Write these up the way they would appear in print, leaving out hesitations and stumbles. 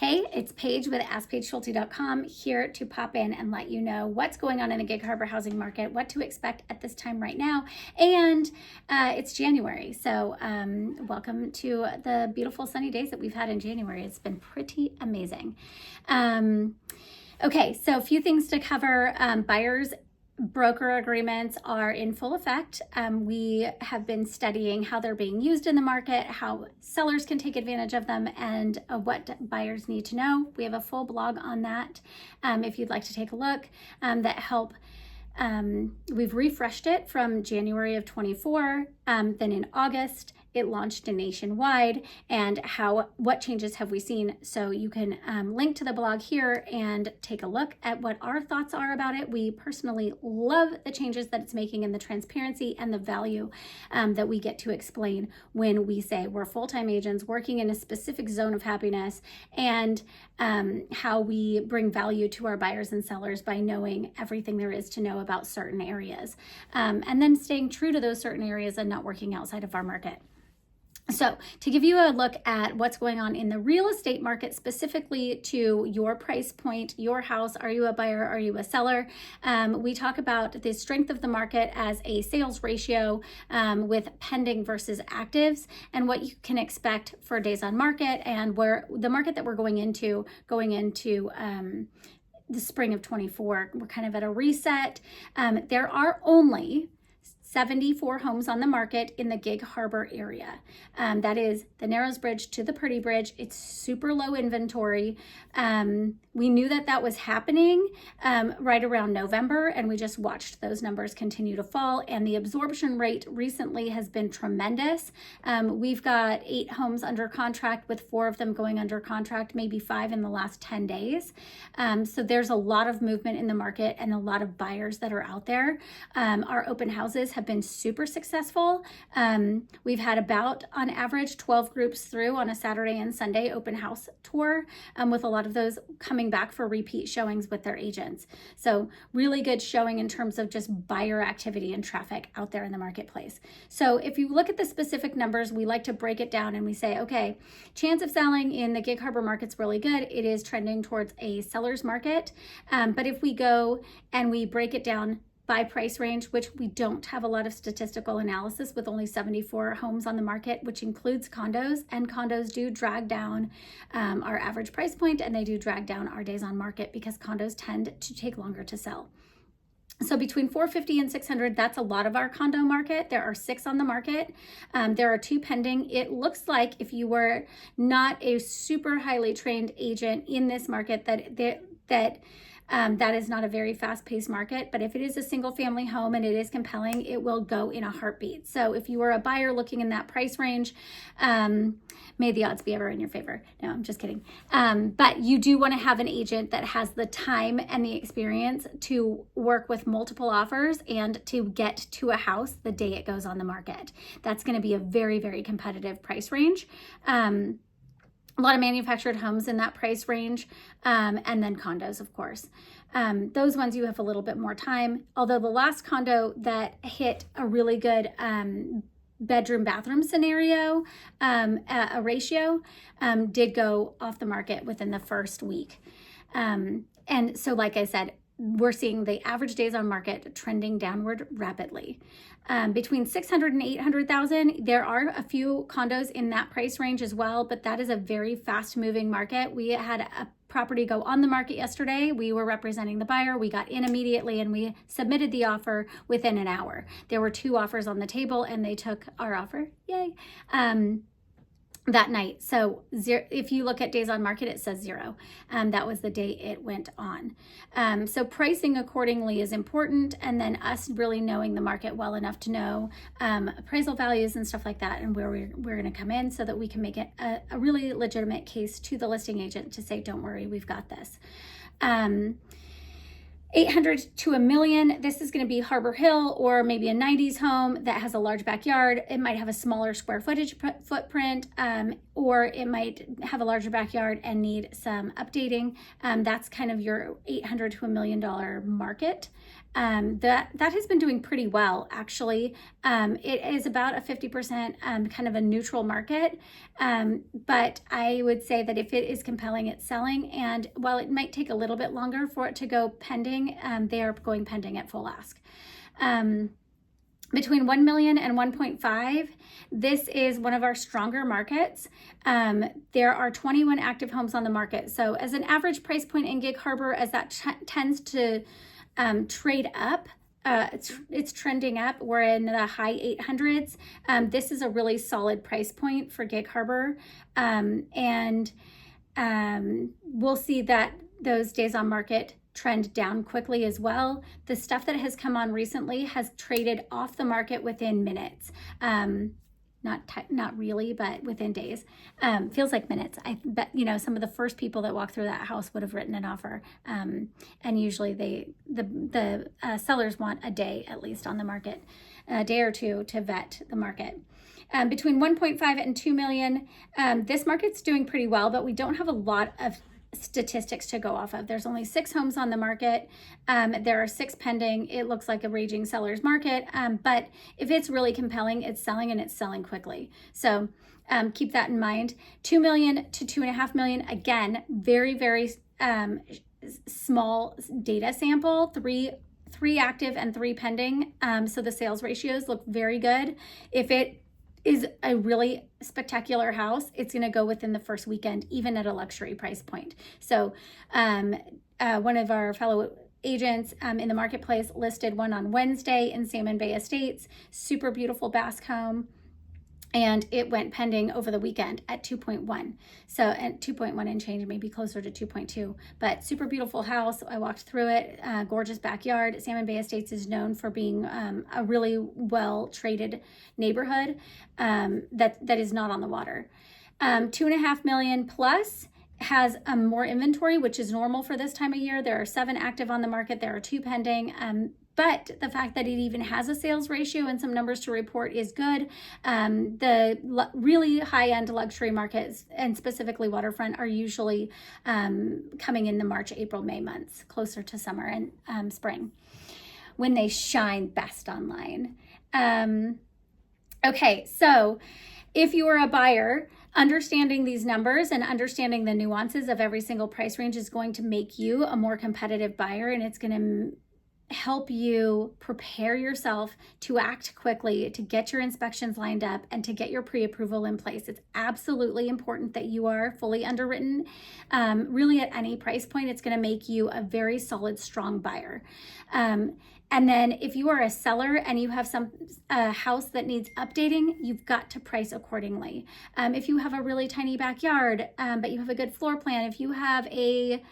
Hey, it's Paige with AskPaigeSchulte.com here to pop in and let you know what's going on in the Gig Harbor housing market, what to expect at this time right now, and it's January. So welcome to the beautiful sunny days that we've had in January. It's been pretty amazing. Okay, so a few things to cover. Buyers broker agreements are in full effect. We have been studying how they're being used in the market, how sellers can take advantage of them, and what buyers need to know. We have a full blog on that if you'd like to take a look that help. We've refreshed it from January of 24. Then in August, it launched nationwide, and what changes have we seen? So you can link to the blog here and take a look at what our thoughts are about it. We personally love the changes that it's making and the transparency and the value that we get to explain when we say we're full-time agents working in a specific zone of happiness, and how we bring value to our buyers and sellers by knowing everything there is to know about certain areas, and then staying true to those certain areas and not working outside of our market. So to give you a look at what's going on in the real estate market, specifically to your price point, your house, are you a buyer, are you a seller? We talk about the strength of the market as a sales ratio with pending versus actives, and what you can expect for days on market, and where the market that we're going into the spring of 24. We're kind of at a reset. There are only 74 homes on the market in the Gig Harbor area. That is the Narrows Bridge to the Purdy Bridge. It's super low inventory. We knew that was happening right around November, and we just watched those numbers continue to fall, and the absorption rate recently has been tremendous. We've got 8 homes under contract, with 4 of them going under contract, maybe 5 in the last 10 days. So there's a lot of movement in the market and a lot of buyers that are out there. Our open houses have been super successful. We've had about, on average, 12 groups through on a Saturday and Sunday open house tour, with a lot of those coming back for repeat showings with their agents. So really good showing in terms of just buyer activity and traffic out there in the marketplace. So if you look at the specific numbers, we like to break it down and we say, okay, chance of selling in the Gig Harbor market's really good. It is trending towards a seller's market. But if we go and we break it down by price range, which we don't have a lot of statistical analysis with only 74 homes on the market, which includes condos, and condos do drag down our average price point, and they do drag down our days on market because condos tend to take longer to sell. So between 450 and 600, that's a lot of our condo market. There are 6 on the market. There are 2 pending. It looks like if you were not a super highly trained agent in this market, that is not a very fast-paced market, but if it is a single-family home and it is compelling, it will go in a heartbeat. So if you are a buyer looking in that price range, may the odds be ever in your favor. No, I'm just kidding. But you do want to have an agent that has the time and the experience to work with multiple offers and to get to a house the day it goes on the market. That's going to be a very, very competitive price range. A lot of manufactured homes in that price range, and then condos, of course. Those ones you have a little bit more time, although the last condo that hit a really good bedroom bathroom scenario, a ratio, did go off the market within the first week. And so, like I said, we're seeing the average days on market trending downward rapidly. Between 600 and 800,000, there are a few condos in that price range as well, but that is a very fast moving market. We had a property go on the market yesterday. We were representing the buyer. We got in immediately and we submitted the offer within an hour. There were 2 offers on the table and they took our offer. Yay. That night. So if you look at days on market, it says 0. That was the day it went on. So pricing accordingly is important, and then us really knowing the market well enough to know appraisal values and stuff like that, and where we're going to come in so that we can make it a really legitimate case to the listing agent to say, don't worry, we've got this. 800 to $1 million. This is going to be Harbor Hill or maybe a 90s home that has a large backyard. It might have a smaller square footage footprint, or it might have a larger backyard and need some updating. That's kind of your 800 to $1 million market. that has been doing pretty well, actually. It is about a 50% kind of a neutral market, but I would say that if it is compelling, it's selling. And while it might take a little bit longer for it to go pending, they are going pending at full ask. Between 1 million and 1.5, this is one of our stronger markets. There are 21 active homes on the market. So as an average price point in Gig Harbor, as that tends to trade up, it's trending up. We're in the high 800s. This is a really solid price point for Gig Harbor. And we'll see that those days on market trend down quickly as well. The stuff that has come on recently has traded off the market within minutes. Not really, but within days. Feels like minutes. I bet, some of the first people that walk through that house would have written an offer. And usually the sellers want a day at least on the market, a day or two to vet the market. Between 1.5 and 2 million, this market's doing pretty well, but we don't have a lot of statistics to go off of. There's only 6 homes on the market. There are 6 pending. It looks like a raging seller's market, but if it's really compelling, it's selling, and it's selling quickly. So keep that in mind. 2 million to 2.5 million, again, very, very small data sample, three active and 3 pending. So the sales ratios look very good. If it is a really spectacular house, it's going to go within the first weekend, even at a luxury price point. So one of our fellow agents in the marketplace listed one on Wednesday in Salmon Bay Estates, super beautiful Basque home, and it went pending over the weekend at 2.1. So at 2.1 and change, maybe closer to 2.2, but super beautiful house. I walked through it, gorgeous backyard. Salmon Bay Estates is known for being a really well traded neighborhood that is not on the water. 2.5 million plus has more inventory, which is normal for this time of year. There are 7 active on the market. There are 2 pending. But the fact that it even has a sales ratio and some numbers to report is good. The really high-end luxury markets, and specifically waterfront, are usually coming in the March, April, May months, closer to summer and spring, when they shine best online. Okay, so if you are a buyer, understanding these numbers and understanding the nuances of every single price range is going to make you a more competitive buyer, and it's going to help you prepare yourself to act quickly, to get your inspections lined up, and to get your pre-approval in place. It's absolutely important that you are fully underwritten. Really, at any price point, it's going to make you a very solid, strong buyer. And then if you are a seller and you have a house that needs updating, you've got to price accordingly. If you have a really tiny backyard, but you have a good floor plan, if you have a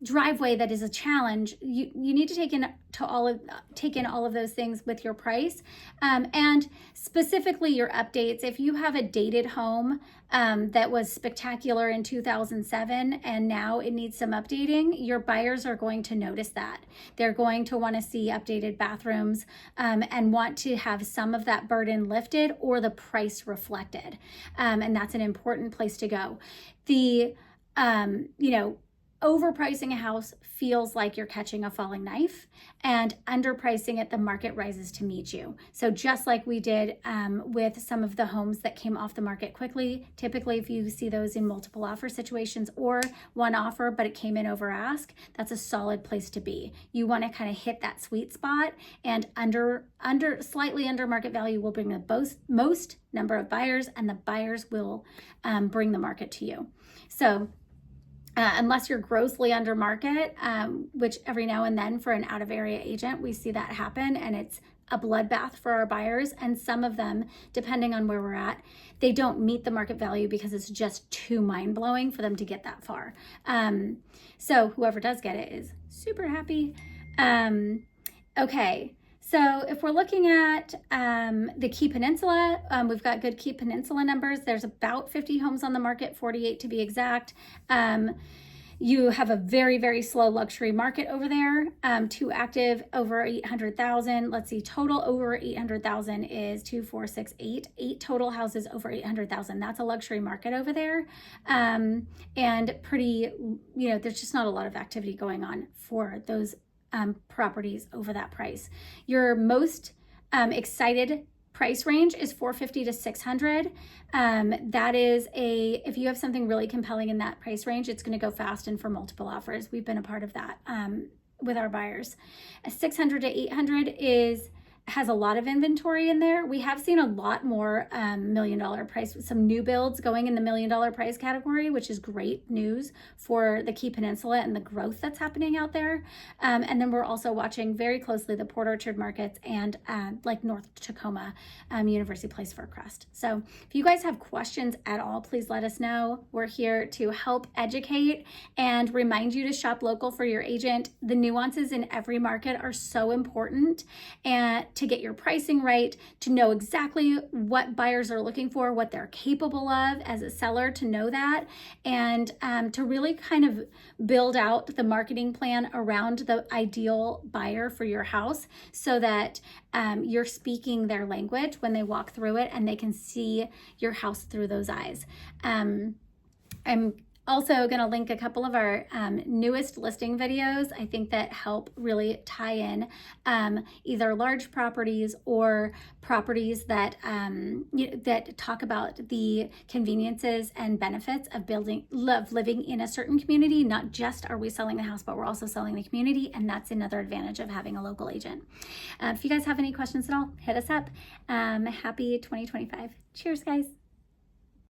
driveway that is a challenge, you need to take in all of those things with your price, and specifically your updates. If you have a dated home that was spectacular in 2007 and now it needs some updating, your buyers are going to notice that. They're going to want to see updated bathrooms and want to have some of that burden lifted or the price reflected, and that's an important place to go. Overpricing a house feels like you're catching a falling knife, and underpricing it, the market rises to meet you. So just like we did with some of the homes that came off the market quickly, typically if you see those in multiple offer situations or one offer but it came in over ask, that's a solid place to be. You want to kind of hit that sweet spot, and slightly under market value will bring the most number of buyers, and the buyers will bring the market to you. So unless you're grossly under market, which every now and then for an out of area agent, we see that happen, and it's a bloodbath for our buyers. And some of them, depending on where we're at, they don't meet the market value because it's just too mind-blowing for them to get that far. So whoever does get it is super happy. Okay. So if we're looking at the Key Peninsula, we've got good Key Peninsula numbers. There's about 50 homes on the market, 48 to be exact. You have a very, very slow luxury market over there. 2 active over 800,000. Let's see, total over 800,000 is 2, 4, 6, 8. 8 total houses over 800,000. That's a luxury market over there. And pretty, there's just not a lot of activity going on for those properties over that price. Your most excited price range is 450 to 600. That is if you have something really compelling in that price range, it's going to go fast and for multiple offers. We've been a part of that with our buyers. 600 to 800 has a lot of inventory in there. We have seen a lot more $1 million price, some new builds going in the $1 million price category, which is great news for the Key Peninsula and the growth that's happening out there. And then we're also watching very closely the Port Orchard markets and like North Tacoma, University Place, Faircrest. So if you guys have questions at all, please let us know. We're here to help educate and remind you to shop local for your agent. The nuances in every market are so important, and to get your pricing right, to know exactly what buyers are looking for, what they're capable of as a seller, to know that, and to really kind of build out the marketing plan around the ideal buyer for your house so that you're speaking their language when they walk through it and they can see your house through those eyes. I'm also going to link a couple of our newest listing videos, I think, that help really tie in either large properties or properties that that talk about the conveniences and benefits of living in a certain community. Not just are we selling the house, but we're also selling the community, and that's another advantage of having a local agent. If you guys have any questions at all, hit us up. Happy 2025. Cheers, guys.